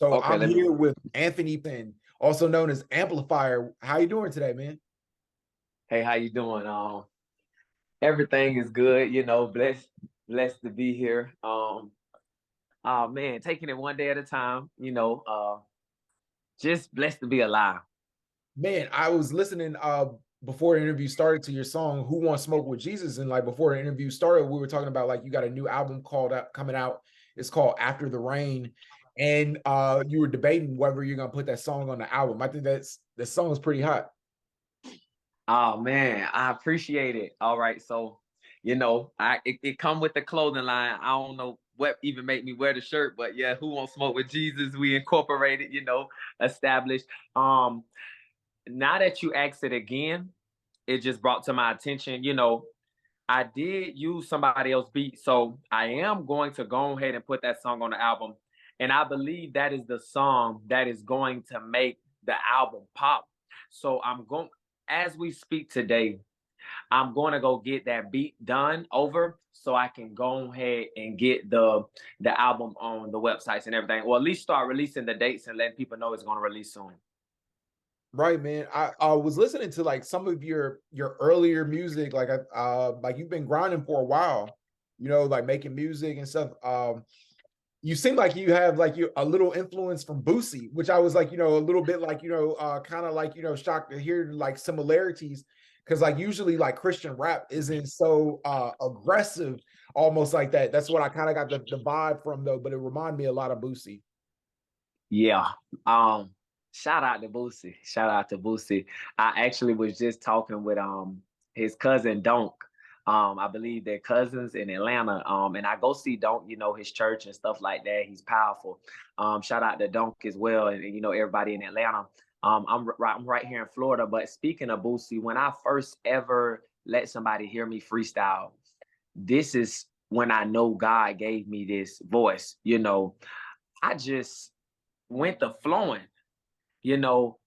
So Okay, I'm let me. here with Anthony Penn, also known as Amplifier. How you doing today, man? Hey, how you doing? Everything is good. Blessed to be here. Oh man, taking it one day at a time. Just blessed to be alive. Man, I was listening before the interview started to your song "Who Wants Smoke with Jesus," and like before the interview started, we were talking about like you got a new album called out coming out. It's called After the Rain, and you were debating whether you're gonna put that song on the album. I think that song is pretty hot. Oh man, I appreciate it. All right, so it come with the clothing line. I don't know what even made me wear the shirt, but yeah, who won't smoke with Jesus? We incorporated, established. Now that you asked it again, it just brought to my attention, I did use somebody else's beat, so I am going to go ahead and put that song on the album. And I believe that is the song that is going to make the album pop. So I'm going, as we speak today, I'm going to go get that beat done over so I can go ahead and get the album on the websites and everything, or at least start releasing the dates and letting people know it's going to release soon. Right, man. I was listening to like some of your earlier music, like you've been grinding for a while, like making music and stuff. You seem like you have like you a little influence from Boosie, which I was like, a little bit like, kind of like, shocked to hear like similarities. Cause like usually like Christian rap isn't so aggressive, almost like that. That's what I kind of got the vibe from though, but it reminded me a lot of Boosie. Yeah. Um, Shout out to Boosie. Shout out to Boosie. I actually was just talking with his cousin Donk. I believe they're cousins in Atlanta. And I go see Donk, his church and stuff like that. He's powerful. Shout out to Donk as well, and everybody in Atlanta. I'm right here in Florida. But speaking of Boosie, when I first ever let somebody hear me freestyle, this is when I know God gave me this voice. I just went to flowing, you know.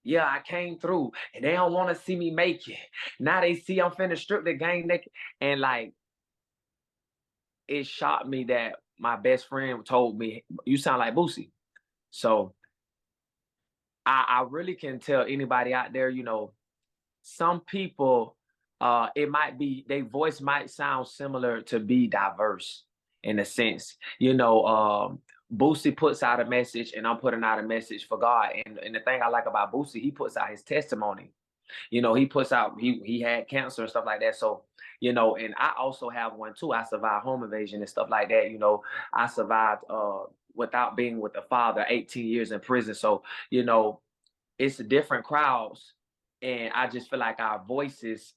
Yeah, I came through and they don't want to see me make it. Now they see I'm finna strip the game naked. And like, it shocked me that my best friend told me, you sound like Boosie. So I really can tell anybody out there, some people, it might be, their voice might sound similar to be diverse in a sense. Boosie puts out a message and I'm putting out a message for God. And the thing I like about Boosie, he puts out his testimony. He puts out, he had cancer and stuff like that. So, and I also have one too. I survived home invasion and stuff like that. I survived without being with the father, 18 years in prison. So, it's different crowds. And I just feel like our voices,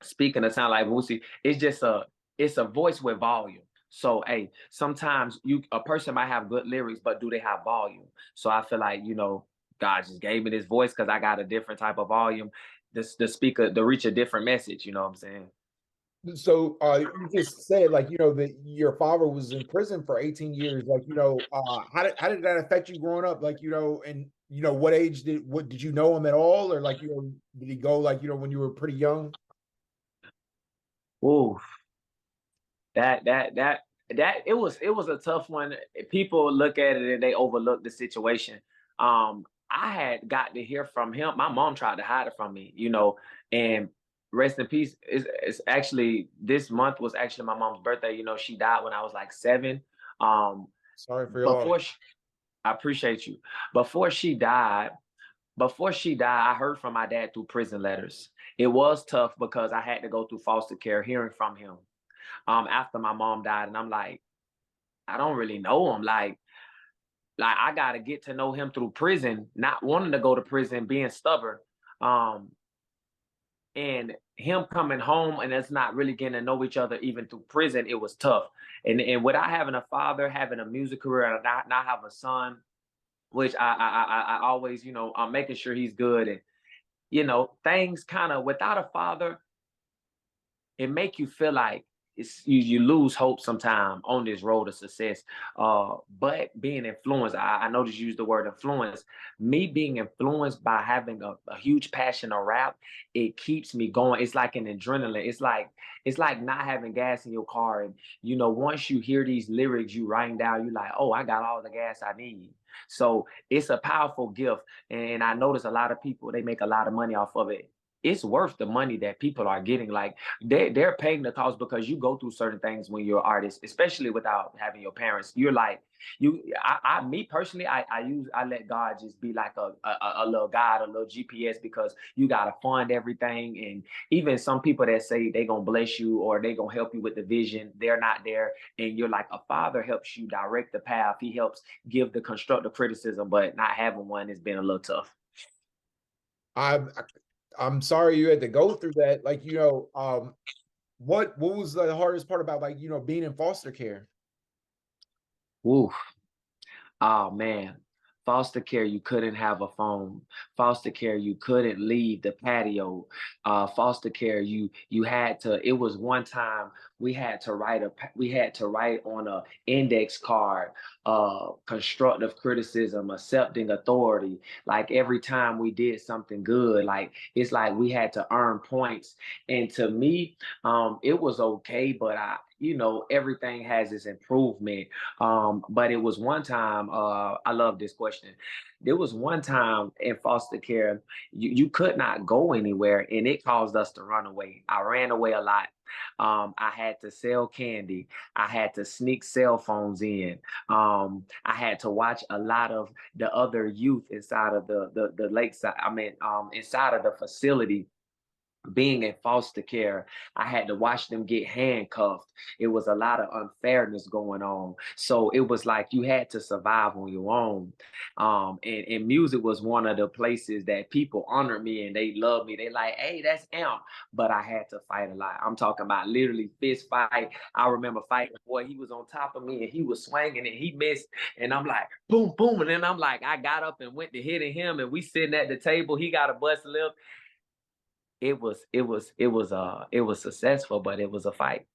speaking to sound like Boosie, it's a voice with volume. So hey, sometimes a person might have good lyrics, but do they have volume? So I feel like, God just gave me this voice because I got a different type of volume. The speaker to reach a different message, you know what I'm saying? So you just said like that your father was in prison for 18 years. Like how did that affect you growing up? Like and what age did you know him at all, or like did he go like when you were pretty young? Ooh, that it was a tough one. People look at it and they overlook the situation. I had got to hear from him. My mom tried to hide it from me, and rest in peace. It's actually this month was actually my mom's birthday. She died when I was like 7. Um, Sorry for your loss. before she, I appreciate you. Before she died, before she died, I heard from my dad through prison letters. It was tough because I had to go through foster care, hearing from him after my mom died, and I'm like, I don't really know him. Like I gotta get to know him through prison, not wanting to go to prison, being stubborn. Um, and him coming home and us not really getting to know each other even through prison, it was tough. And without having a father, having a music career, and not have a son, which I always, I'm making sure he's good. And things kind of without a father, it make you feel like you lose hope sometime on this road to success. But being influenced, I noticed you use the word influence. Me being influenced by having a huge passion of rap, it keeps me going. It's like an adrenaline. It's like not having gas in your car. And once you hear these lyrics, you writing down, you like, oh, I got all the gas I need. So it's a powerful gift. And I notice a lot of people, they make a lot of money off of it. It's worth the money that people are getting. Like they're paying the cost because you go through certain things when you're an artist, especially without having your parents. You're like, me personally, I let God just be like a little guide, a little GPS, because you gotta fund everything. And even some people that say they gonna bless you or they gonna help you with the vision, they're not there. And you're like, a father helps you direct the path. He helps give the constructive criticism, but not having one has been a little tough. I'm I'm sorry you had to go through that. Like, what was the hardest part about, like, being in foster care? Woo. Oh man, foster care, you couldn't have a phone. Foster care, you couldn't leave the patio. Foster care, you had to. It was one time we had to write on a index card, constructive criticism, accepting authority. Like every time we did something good, like it's like we had to earn points. And to me, it was okay, but everything has its improvement. But it was one time, I love this question. There was one time in foster care, you could not go anywhere, and it caused us to run away. I ran away a lot. I had to sell candy. I had to sneak cell phones in. I had to watch a lot of the other youth inside of the lakeside. I mean, inside of the facility, being in foster care, I had to watch them get handcuffed. It was a lot of unfairness going on. So it was like you had to survive on your own. And music was one of the places that people honored me and they loved me. They like, hey, that's Amp. But I had to fight a lot. I'm talking about literally fist fight. I remember fighting a boy, he was on top of me and he was swinging and he missed. And I'm like, boom, boom. And then I'm like, I got up and went to hitting him and we sitting at the table. He got a bust lip. It was successful, but it was a fight.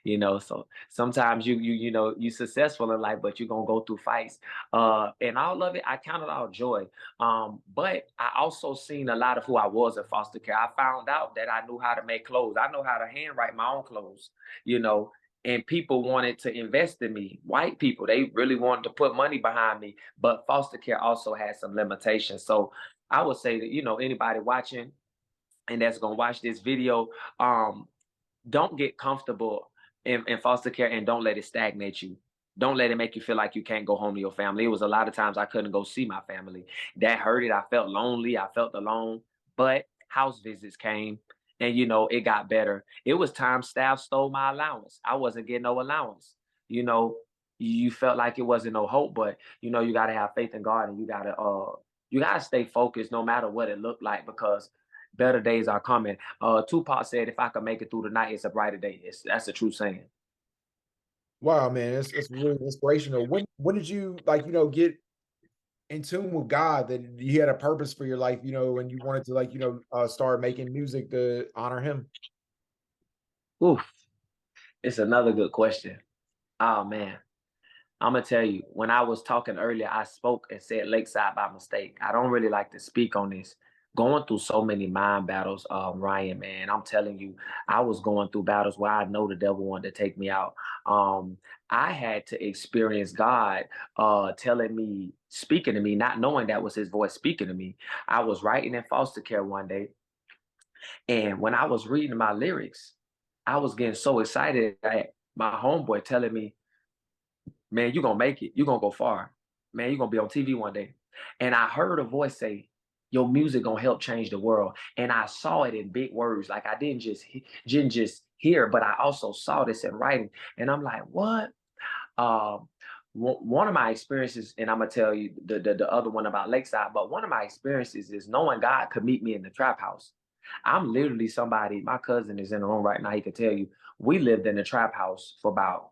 So sometimes you successful in life, but you're gonna go through fights. And all of it, I count it all joy. But I also seen a lot of who I was in foster care. I found out that I knew how to make clothes. I know how to handwrite my own clothes, you know. And people wanted to invest in me. White people, they really wanted to put money behind me, but foster care also had some limitations. So I would say that, anybody watching and that's gonna watch this video, um, don't get comfortable in foster care and don't let it stagnate you. Don't let it make you feel like you can't go home to your family. It was a lot of times I couldn't go see my family. That hurt it. I felt lonely. I felt alone. But house visits came and it got better. It was time staff stole my allowance. I wasn't getting no allowance. You know, you felt like it wasn't no hope, but you gotta have faith in God and you gotta stay focused no matter what it looked like because better days are coming. Tupac said, "If I could make it through the night, it's a brighter day." That's a true saying. Wow, man, it's really inspirational. When did you, like, get in tune with God that you had a purpose for your life, and you wanted to, like, start making music to honor him? Oof, it's another good question. Oh man, I'm gonna tell you. When I was talking earlier, I spoke and said Lakeside by mistake. I don't really like to speak on this. Going through so many mind battles, Ryan, man. I'm telling you, I was going through battles where I know the devil wanted to take me out. Um, I had to experience God telling me, speaking to me, not knowing that was his voice speaking to me. I was writing in foster care one day, and when I was reading my lyrics, I was getting so excited that my homeboy telling me, man, you're gonna make it. You're gonna go far. Man, you're gonna be on TV one day. And I heard a voice say, your music gonna help change the world. And I saw it in big words. Like I didn't just hear, but I also saw this in writing. And I'm like, what? Um, one of my experiences, and I'm gonna tell you the other one about Lakeside, but one of my experiences is knowing God could meet me in the trap house. I'm literally somebody, my cousin is in the room right now, he could tell you, we lived in the trap house for about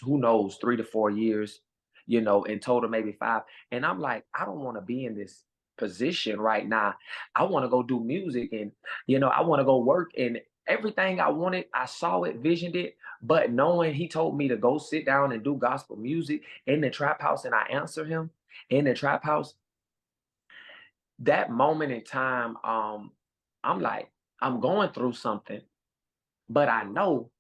who knows, 3 to 4 years, in total, maybe 5. And I'm like, I don't want to be in this position right now. I want to go do music and, I want to go work. And everything I wanted, I saw it, visioned it. But knowing he told me to go sit down and do gospel music in the trap house, and I answer him in the trap house, that moment in time, I'm like, I'm going through something, but I know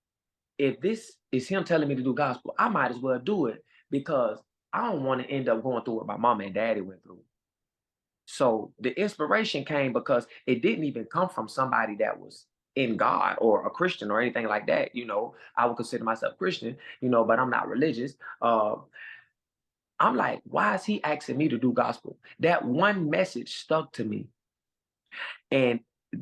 if this is him telling me to do gospel, I might as well do it because I don't want to end up going through what my mama and daddy went through. So the inspiration came because it didn't even come from somebody that was in God or a Christian or anything like that. I would consider myself Christian, but I'm not religious. I'm like, why is he asking me to do gospel? That one message stuck to me. And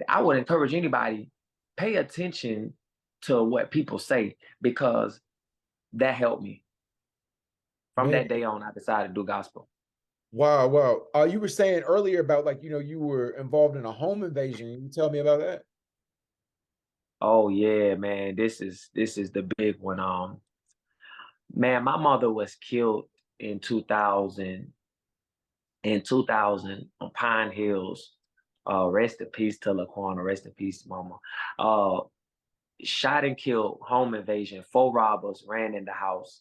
I would encourage anybody, pay attention to what people say because that helped me. From Man, that day on, I decided to do gospel. wow, wow. You were saying earlier about like, you were involved in a home invasion. Can you tell me about that? Oh yeah, man. This is the big one. Man, my mother was killed in 2000 on Pine Hills. Rest in peace to Laquana. Rest in peace, mama. Uh, Shot and killed, home invasion. 4 robbers ran in the house.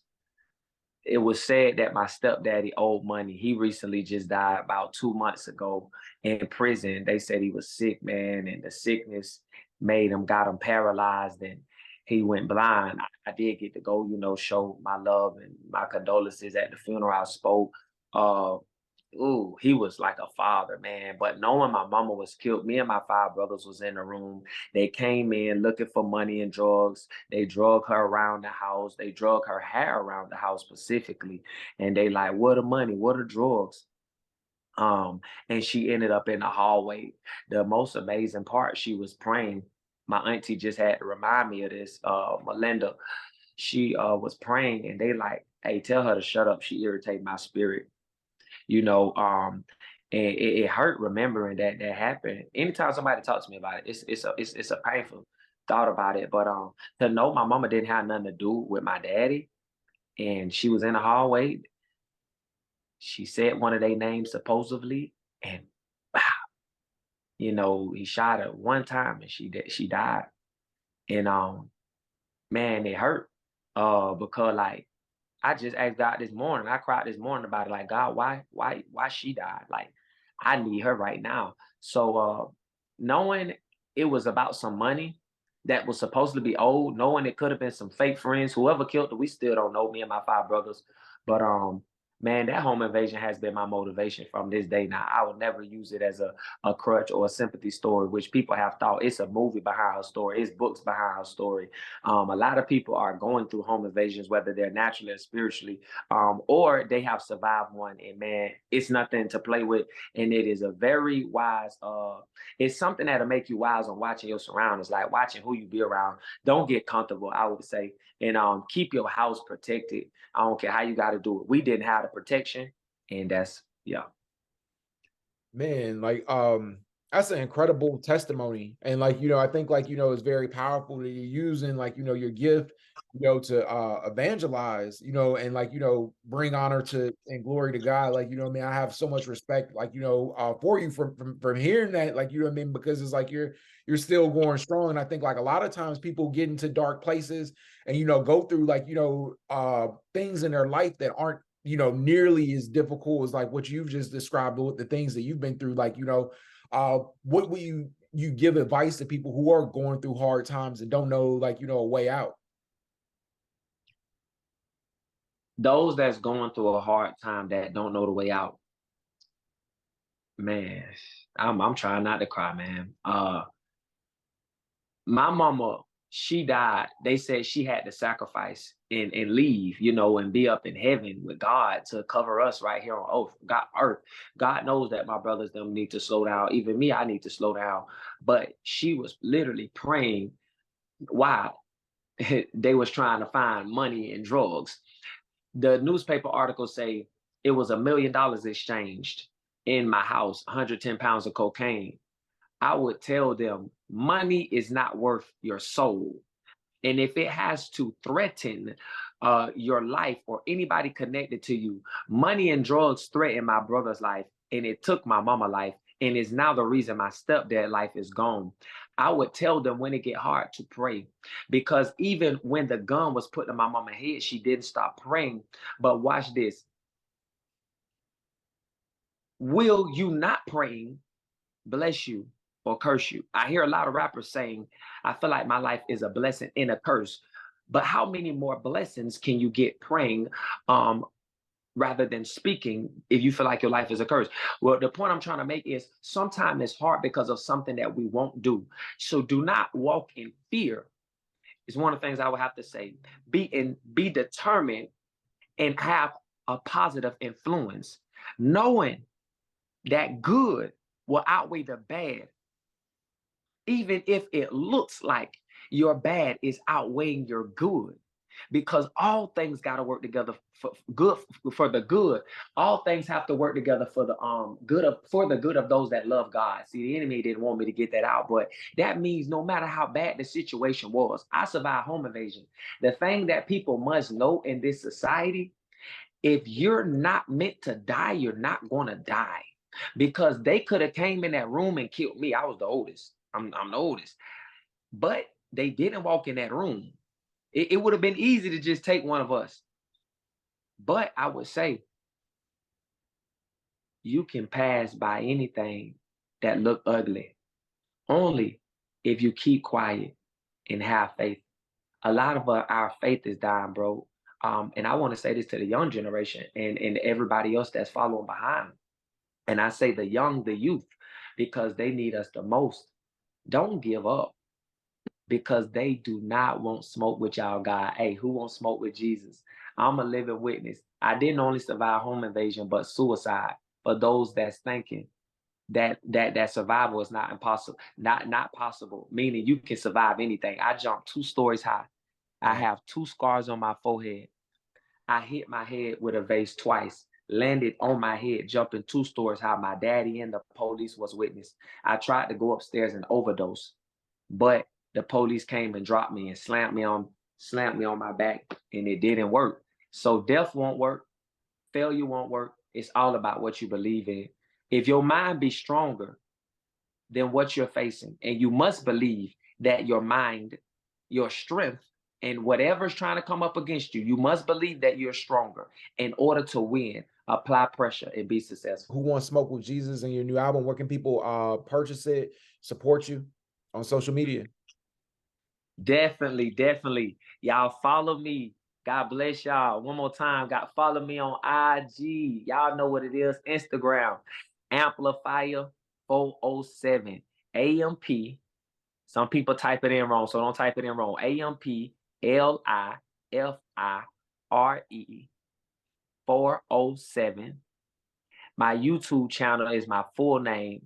It was said that my stepdaddy owed money. He recently just died about 2 months ago in prison. They said he was sick, man, and the sickness got him paralyzed, and he went blind. I did get to go, show my love and my condolences at the funeral. I spoke. Uh, Ooh, he was like a father, man. But knowing my mama was killed, me and my 5 brothers was in the room. They came in looking for money and drugs. They drug her around the house. They drug her hair around the house specifically. And they like, what are money? What are drugs? And she ended up in the hallway. The most amazing part, she was praying. My auntie just had to remind me of this, Melinda. She was praying and they like, hey, tell her to shut up. She irritated my spirit you know and it hurt remembering that happened. Anytime somebody talks to me about it, it's a painful thought about it. But to know my mama didn't have nothing to do with my daddy, and she was in the hallway, she said one of their names supposedly, and wow, he shot her one time and she died. And man, it hurt because like I just asked God this morning. I cried this morning about it. Like, God, why she died? Like, I need her right now. So, knowing it was about some money that was supposed to be owed, knowing it could have been some fake friends, whoever killed her, we still don't know. Me and my 5 brothers, but man, that home invasion has been my motivation from this day. Now, I would never use it as a crutch or a sympathy story, which people have thought it's a movie behind her story, it's books behind her story. A lot of people are going through home invasions, whether they're naturally or spiritually, or they have survived one. And man, it's nothing to play with. And it is a very wise, it's something that'll make you wise on watching your surroundings, like watching who you be around. Don't get comfortable, I would say. And keep your house protected. I don't care how you got to do it. We didn't have the protection. And that's, yeah. Man, like that's an incredible testimony. And like, I think like, it's very powerful that you're using like, your gift, to evangelize, and like, bring honor to and glory to God. Like, what I mean, I have so much respect, like, for you from hearing that, like, what I mean, because it's like you're still going strong. And I think like a lot of times people get into dark places and go through like, things in their life that aren't nearly as difficult as like what you've just described with the things that you've been through. Like, what will you give advice to people who are going through hard times and don't know like, a way out? Those that's going through a hard time that don't know the way out, man, I'm trying not to cry, man. My mama, she died. They said she had to sacrifice and leave, and be up in heaven with God to cover us right here on earth. God knows that my brothers them need to slow down. Even me, I need to slow down. But she was literally praying while they was trying to find money and drugs. The newspaper articles say it was $1 million exchanged in my house, 110 pounds of cocaine. I would tell them money is not worth your soul. And if it has to threaten your life or anybody connected to you, money and drugs threatened my brother's life, and it took my mama life, and is now the reason my stepdad life is gone. I would tell them when it get hard to pray, because even when the gun was put in my mama's head, she didn't stop praying. But watch this. Will you not praying bless you or curse you? I hear a lot of rappers saying, I feel like my life is a blessing and a curse. But how many more blessings can you get praying rather than speaking if you feel like your life is a curse? Well, the point I'm trying to make is sometimes it's hard because of something that we won't do. So do not walk in fear. Is one of the things I would have to say. Be determined and have a positive influence, knowing that good will outweigh the bad, even if it looks like your bad is outweighing your good, because all things got to work together for good, for the good. All things have to work together for the good of those that love God. See, the enemy didn't want me to get that out, but that means no matter how bad the situation was, I survived home invasion. The thing that people must know in this society, if you're not meant to die, you're not gonna die, because they could have came in that room and killed me. I was the oldest. I'm the oldest, but they didn't walk in that room. It would have been easy to just take one of us. But I would say you can pass by anything that look ugly only if you keep quiet and have faith. A lot of our faith is dying, bro. And I want to say this to the young generation and everybody else that's following behind. And I say the young, the youth, because they need us the most. Don't give up, because they do not want smoke with y'all, God. Hey, who wants smoke with Jesus? I'm a living witness. I didn't only survive home invasion, but suicide. For those that's thinking that survival is not impossible, not possible, meaning you can survive anything. I jumped 2 stories high. I have 2 scars on my forehead. I hit my head with a vase twice, landed on my head, jumping 2 stories high. My daddy and the police was witness. I tried to go upstairs and overdose, but the police came and dropped me and slammed me on my back, and it didn't work. So death won't work, failure won't work. It's all about what you believe in. If your mind be stronger than what you're facing, and you must believe that your mind, your strength, and whatever's trying to come up against you, you must believe that you're stronger in order to win. Apply pressure and be successful. Who Wants Smoke with Jesus and your new album? Where can people purchase it, support you on social media? Definitely. Y'all follow me. God bless y'all. One more time, follow me on IG. Y'all know what it is. Instagram, Amplifire 407. AMP. Some people type it in wrong, so don't type it in wrong. AMPLIFIRE 407. My YouTube channel is my full name,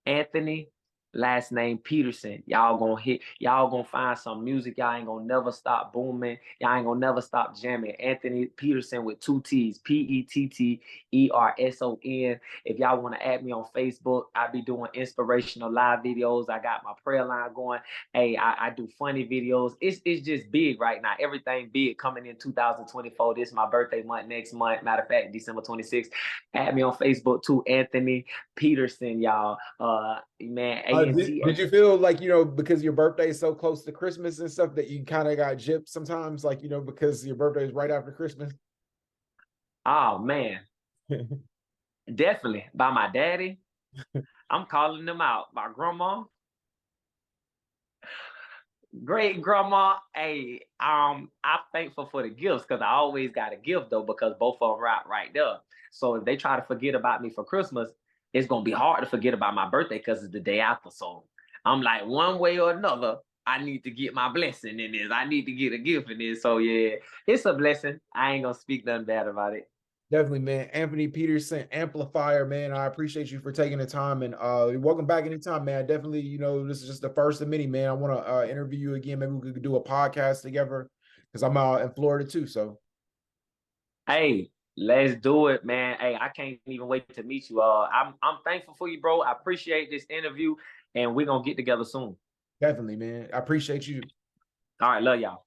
Anthony, last name Peterson. Y'all gonna find some music. Y'all ain't gonna never stop booming. Y'all ain't gonna never stop jamming. Anthony Peterson with 2 T's, Petterson. If y'all want to add me on Facebook, I be doing inspirational live videos. I got my prayer line going. Hey, I do funny videos. It's just big right now. Everything big coming in 2024. This is my birthday month next month. Matter of fact, December 26th. Add me on Facebook too, Anthony Peterson, y'all. Man, did you feel like, because your birthday is so close to Christmas and stuff, that you kind of got gypped sometimes, like, because your birthday is right after Christmas? Oh, man. Definitely. By my daddy. I'm calling them out. My grandma. Great grandma. Hey, I'm thankful for the gifts, because I always got a gift though, because both of them right there. So if they try to forget about me for Christmas, it's gonna be hard to forget about my birthday, because it's the day after. So I'm like, one way or another, I need to get my blessing in this. I need to get a gift in this. So yeah, it's a blessing. I ain't gonna speak nothing bad about it. Definitely, man. Anthony Peterson, Amplifier, man. I appreciate you for taking the time, and you're welcome back anytime, man. Definitely, this is just the first of many, man. I want to interview you again. Maybe we could do a podcast together, because I'm out in Florida too. So, hey, let's do it, man. Hey, I can't even wait to meet you. I'm thankful for you, bro. I appreciate this interview, and we're gonna get together soon. Definitely, man. I appreciate you. All right, love y'all.